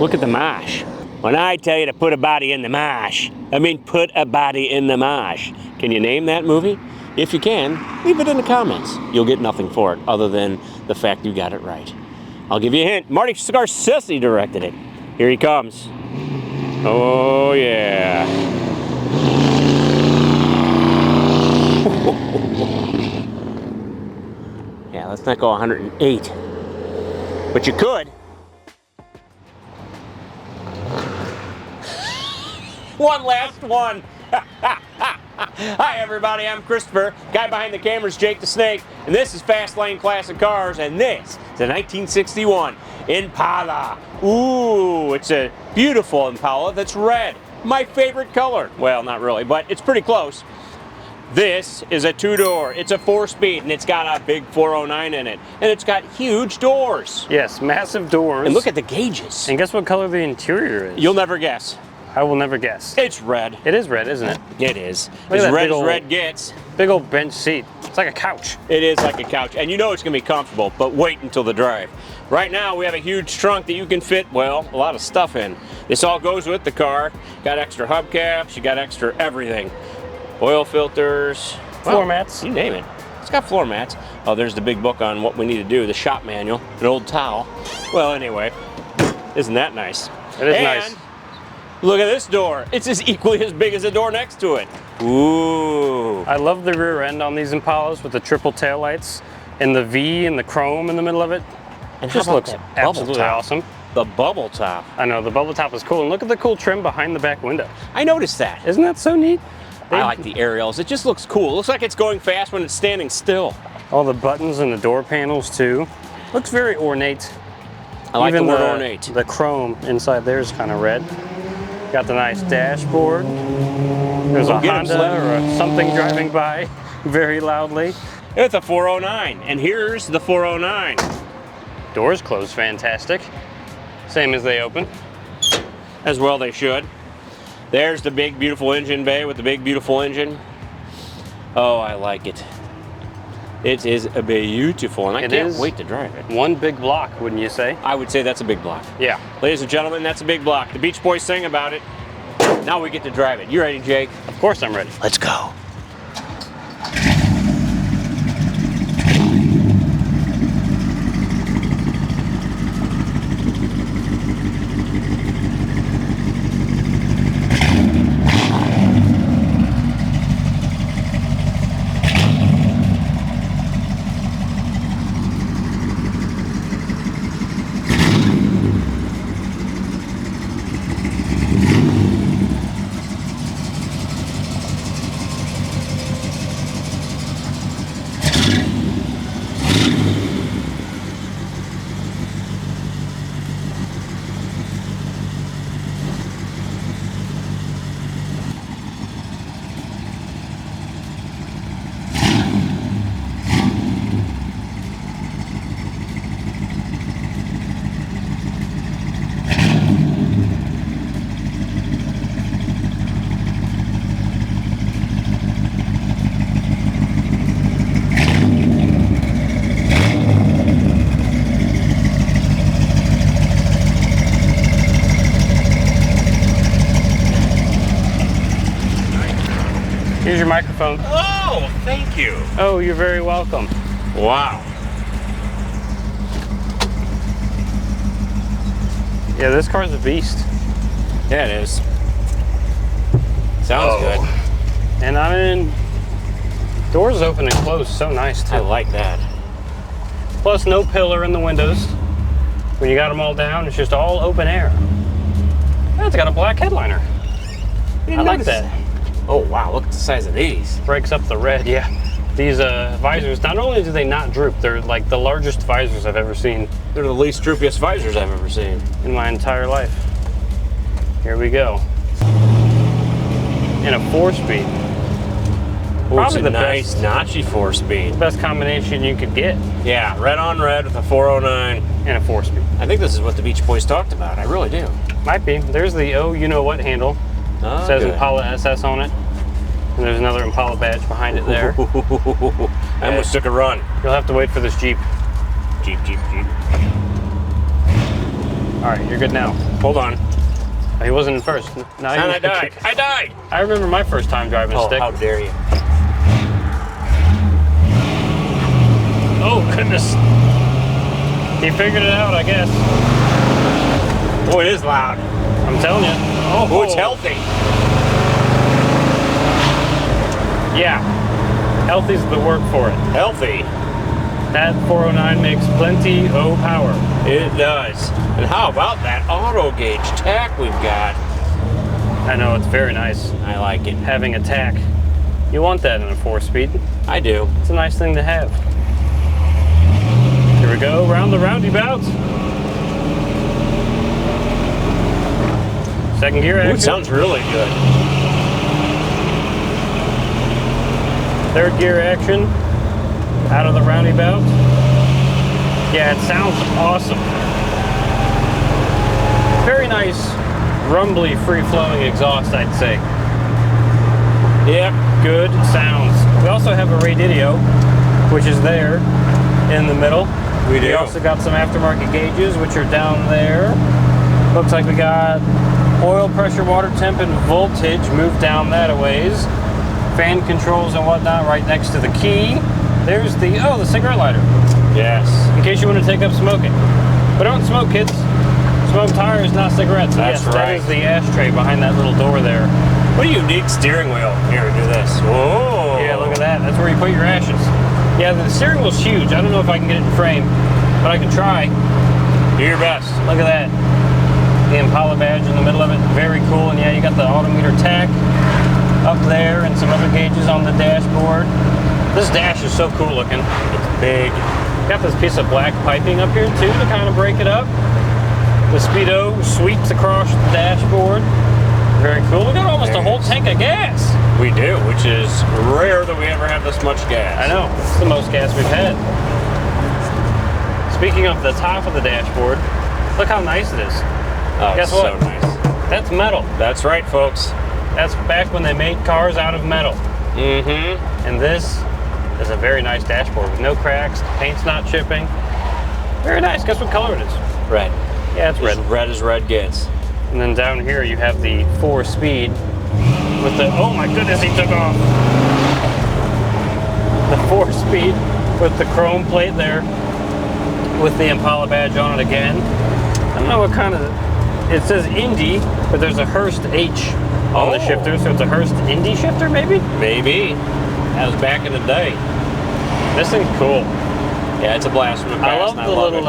Look at the mosh. When I tell you to put a body in the mosh, I mean put a body in the mosh. Can you name that movie? If you can, leave it in the comments. You'll get nothing for it other than the fact you got it right. I'll give you a hint. Marty Scorsese directed it. Here he comes. Oh, yeah. Yeah, let's not go 108. But you could. One last one. Hi everybody, I'm Christopher. Guy behind the camera is Jake the Snake, and this is Fast Lane Classic Cars, and this is a 1961 Impala. Ooh, it's a beautiful Impala that's red. My favorite color. Well, not really, but it's pretty close. This is a two-door. It's a 4-speed, and it's got a big 409 in it, and it's got huge doors. Yes, massive doors. And look at the gauges. And guess what color the interior is? You'll never guess. I will never guess. It's red. It is red, isn't it? It is. Look As at that red big as old- red gets. Big old bench seat. It's like a couch. It is like a couch, and you know it's gonna be comfortable, but wait until the drive. Right now, we have a huge trunk that you can fit, well, a lot of stuff in. This all goes with the car. Got extra hubcaps, you got extra everything. Oil filters. Floor mats. You name it. It's got floor mats. Oh, there's the big book on what we need to do, the shop manual, an old towel. Well, anyway, isn't that nice? It is nice. Look at this door. It's as equally as big as the door next to it. Ooh. I love the rear end on these Impalas with the triple tail lights and the V and the chrome in the middle of it. And Just how about looks that bubble absolutely top? awesome. The bubble top. I know, the bubble top is cool. And look at the cool trim behind the back window. I noticed that. Isn't that so neat? I like the aerials. It just looks cool. It looks like it's going fast when it's standing still. All the buttons and the door panels too. Looks very ornate. I like Even the word ornate. The chrome inside there is kind of red. Got the nice dashboard. There's a Get 'em, Honda Slim. or something driving by very loudly. It's a 409, and here's the 409. Doors close fantastic. Same as they open. As well they should. There's the big beautiful engine bay with the big beautiful engine. Oh, I like it. It is beautiful, and I can't wait to drive it. One big block, wouldn't you say? I would say that's a big block. Yeah. Ladies and gentlemen, that's a big block. The Beach Boys sing about it. Now we get to drive it. You ready, Jake? Of course I'm ready. Let's go. Here's your microphone. Oh, thank you. Oh, you're very welcome. Wow. Yeah, this car's a beast. Yeah, it is. Sounds good. And I mean, doors open and close so nice too. I like that. Plus no pillar in the windows. When you got them all down, it's just all open air. Yeah, it's got a black headliner. I like that. Oh wow, look at the size of these. Breaks up the red, yeah. These visors, not only do they not droop, they're like the largest visors I've ever seen They're the least droopiest visors I've ever seen. in my entire life. Here we go. In a 4-speed. Probably the nice notchy 4-speed. best combination you could get Yeah, red on red with a 409. in a 4-speed. I think this is what the Beach Boys talked about. I really do. Might be. There's the oh you know what handle. Oh, Says good. Impala SS on it. And there's another Impala badge behind it there. I almost took a run. You'll have to wait for this Jeep. Jeep, Jeep, Jeep. right, you're good now. Hold on. He wasn't in first. No, And I died. I died. I remember my first time driving a Oh, stick. how dare you. Oh, goodness. He figured it out, I guess. Oh, it is loud. I'm telling you. Oh, it's healthy. Yeah. Healthy's the word for it. Healthy. That 409 makes plenty of power. It does. And how about that auto gauge tack we've got? I know, it's very nice I like it. having a tack. You want that in a 4-speed. I do. It's a nice thing to have. Here we go, round the roundabouts. Second gear action. Ooh, it sounds really good. Third gear action. Out of the roundabout. Yeah, it sounds awesome. Very nice, rumbly, free-flowing exhaust, I'd say. Yep. Good sounds. We also have a radio, which is there in the middle. We do. We also got some aftermarket gauges, which are down there. Looks like we got oil pressure, water temp, and voltage moved down that a ways. Fan controls and whatnot right next to the key. There's the cigarette lighter, Yes. in case you want to take up smoking. But don't smoke, kids. Smoke tires, not cigarettes. That's yes, right. That is the ashtray behind that little door there. What a unique steering wheel. Here, do this. Whoa. Yeah, look at that. That's where you put your ashes. Yeah, the steering wheel's huge. I don't know if I can get it in frame, but I can try. Do your best. Look at that. The Impala badge in the middle of it. Very cool. And yeah, you got the odometer tack up there and some other gauges on the dashboard. This dash is so cool looking. It's big. Got this piece of black piping up here too to kind of break it up. The speedo sweeps across the dashboard. Very cool. We got almost a whole tank of gas. We do, which is rare that we ever have this much gas. I know. It's the most gas we've had. Speaking of the top of the dashboard, look how nice it is. Oh, Guess it's what? so nice. That's metal. That's right, folks. That's back when they made cars out of metal. Mm-hmm. And this is a very nice dashboard with no cracks. Paint's not chipping. Very nice. Guess what color it is? Red. Yeah, it's red. As red as red gets. And then down here you have the 4-speed with the, oh my goodness, he took off. The 4-speed with the chrome plate there with the Impala badge on it again. I don't know what kind of, it says Indy, but there's a Hurst H on the shifter, so it's a Hurst Indy shifter maybe? Maybe. That was back in the day. This thing's cool. Yeah, it's a blast from the past. I love the little,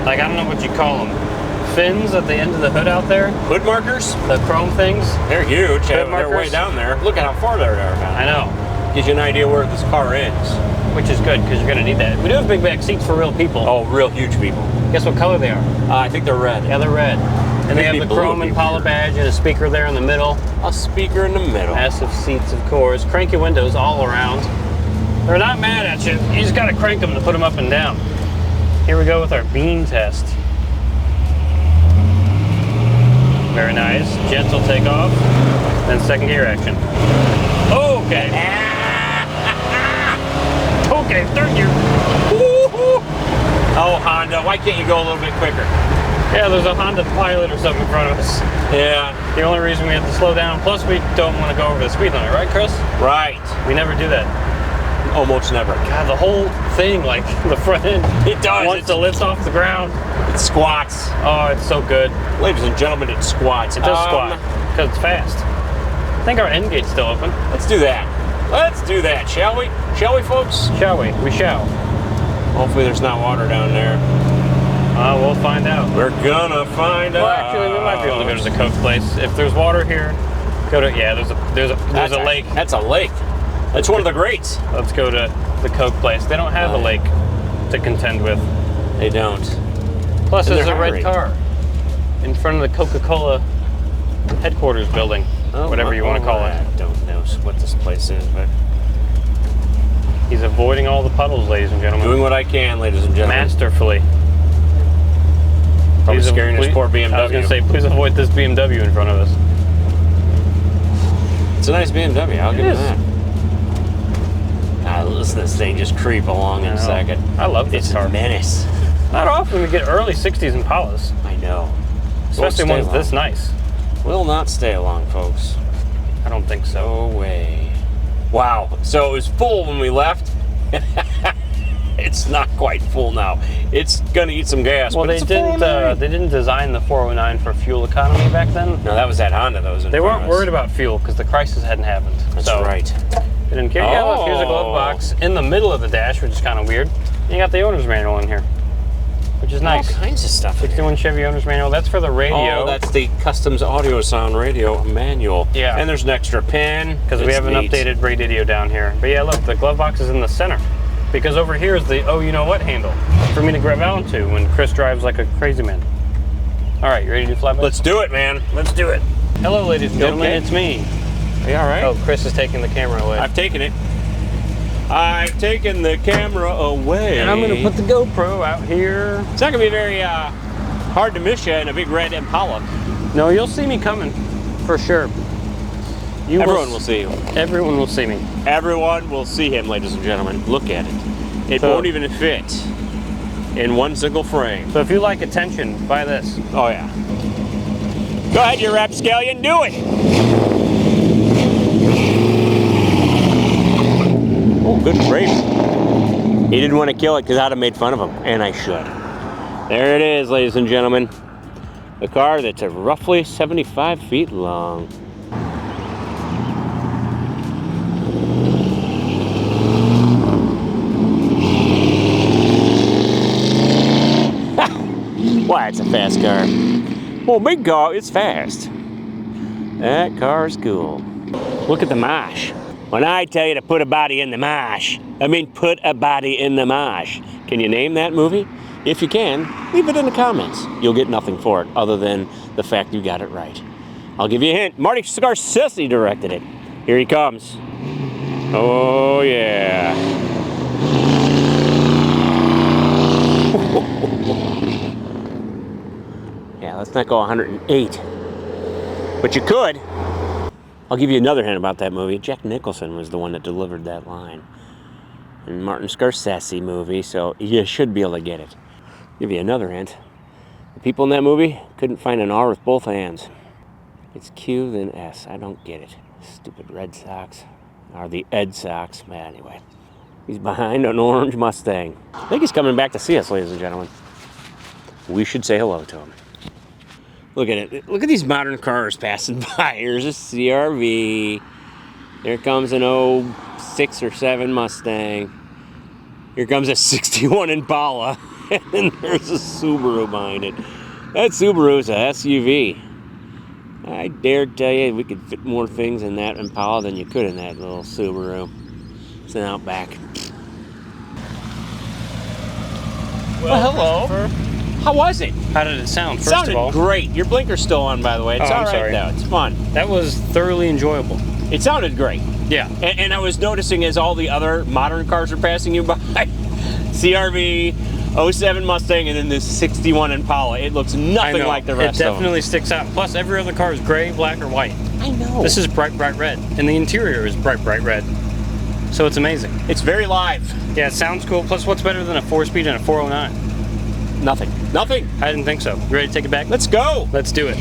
like, I don't know what you call them, fins at the end of the hood out there. Hood markers? The chrome things. They're huge. Hood They're way markers. down there. Look at how far they are now. I know. Gives you an idea where this car ends. Which is good, because you're going to need that. We do have big back seats for real people. Oh, real huge people. Guess what color they are? I think they're red. Yeah, they're red. And they have Maybe the blue chrome would be Impala weird. badge and a speaker there in the middle. A speaker in the middle. Massive seats, of course. Cranky windows all around. They're not mad at you. You just got to crank them to put them up and down. Here we go with our beam test. Very nice. Gentle takeoff. Then second gear action. Okay. Okay, third gear. Oh, Honda, why can't you go a little bit quicker? Yeah, there's a Honda Pilot or something in front of us. Yeah. The only reason we have to slow down, plus we don't want to go over the speed limit, right, Chris? Right. We never do that. Almost never. God, the whole thing, like the front end, It does. once the lift's off the ground. It squats. Oh, it's so good. Ladies and gentlemen, it squats. It does squat because it's fast. I think our end gate's still open. Let's do that. Let's do that, shall we? Shall we, folks? Shall we? We shall. Hopefully there's not water down there. We'll find out. We're gonna find out. Well, actually, we might be able to go to the Coke place. If there's water here, go to, yeah, there's a lake. That's a lake. That's one of the greats. Let's go to the Coke place. They don't have a lake to contend with. They don't. Plus, And there's a they're red hiring. car in front of the Coca-Cola headquarters building, whatever you want to call it. I don't know what this place is, but He's avoiding all the puddles, ladies and gentlemen. doing what I can, ladies and gentlemen. Masterfully. Probably scaring this poor BMW. I was going to say, please avoid this BMW in front of us. It's a nice BMW. I'll give It you is. that. Listen to this thing just creep along in a second. I love this It's car. a menace. Not often we get early 60s Impalas, I know. especially Won't ones stay this nice. long. Will not stay long, folks. I don't think so. No way. Wow. So it was full when we left. It's not quite full now. It's gonna eat some gas. Well, but it's a 409. they didn't design the 409 for fuel economy back then. No, that was that Honda that was in They front weren't of us. worried about fuel because the crisis hadn't happened. That's so right. They didn't care. Yeah, look, here's a glove Oh. box in the middle of the dash, which is kind of weird. And you got the owner's manual in here, which is nice. All kinds of stuff. in here. 61 Chevy owner's manual. That's for the radio. Oh, that's the Customs Audio Sound Radio manual. Yeah. And there's an extra pin. because we have an updated radio down here. But yeah, look, the glove box is in the center. Because over here is the oh, you know what handle for me to grab onto when Chris drives like a crazy man. All right, you ready to do flatbed? Let's do it, man. Let's do it. Hello, ladies and gentlemen, okay? it's me. Are you all right? Oh, Chris is taking the camera away. I've taken it. I've taken the camera away. And I'm gonna put the GoPro out here. It's not gonna be very hard to miss you in a big red Impala. No, you'll see me coming, for sure. Everyone will see you. Everyone will see me. Everyone will see him, ladies and gentlemen. Look at it. It So- won't even fit in one single frame. So if you like attention, buy this. Oh yeah. Go ahead, you rapscallion, do it. Oh, good grief. He didn't want to kill it because I'd have made fun of him, and I should. There it is, ladies and gentlemen. A car that's roughly 75 feet long. Why, it's a fast car. Well, big car, it's fast. That car's cool. Look at the mosh. When I tell you to put a body in the mosh, I mean put a body in the mosh. Can you name that movie? If you can, leave it in the comments. You'll get nothing for it other than the fact you got it right. I'll give you a hint. Marty Scorsese directed it. Here he comes. Oh, yeah. Yeah, let's not go 108. But you could. I'll give you another hint about that movie. Jack Nicholson was the one that delivered that line. And Martin Scorsese movie, so you should be able to get it. Give you another hint. The people in that movie couldn't find an R with both hands. It's Q, then S. I don't get it. Stupid Red Sox. Or the Ed Sox. But anyway. He's behind an orange Mustang. I think he's coming back to see us, ladies and gentlemen. We should say hello to him. Look at it. Look at these modern cars passing by. Here's a CRV. Here comes an 06 or 7 Mustang. Here comes a 61 Impala. And there's a Subaru behind it. That Subaru is a SUV. I dare tell you we could fit more things in that Impala than you could in that little Subaru. It's an Outback. Well, hello. How was it? How did it sound, It first sounded of all? great. Your blinker's still on, by the way. It's Oh, all I'm right, sorry. though. It's fun. That was thoroughly enjoyable. It sounded great. Yeah. And I was noticing as all the other modern cars are passing you by, CRV, 07 Mustang, and then this 61 Impala. It looks I nothing know. like the rest It of them. definitely sticks out. Plus, every other car is gray, black, or white. I know. This is bright, bright red. And the interior is bright, bright red. So it's amazing. It's very live. Yeah, it sounds cool. Plus, what's better than a 4-speed and a 409? Nothing. Nothing. I didn't think so. You ready to take it back? Let's go. Let's do it.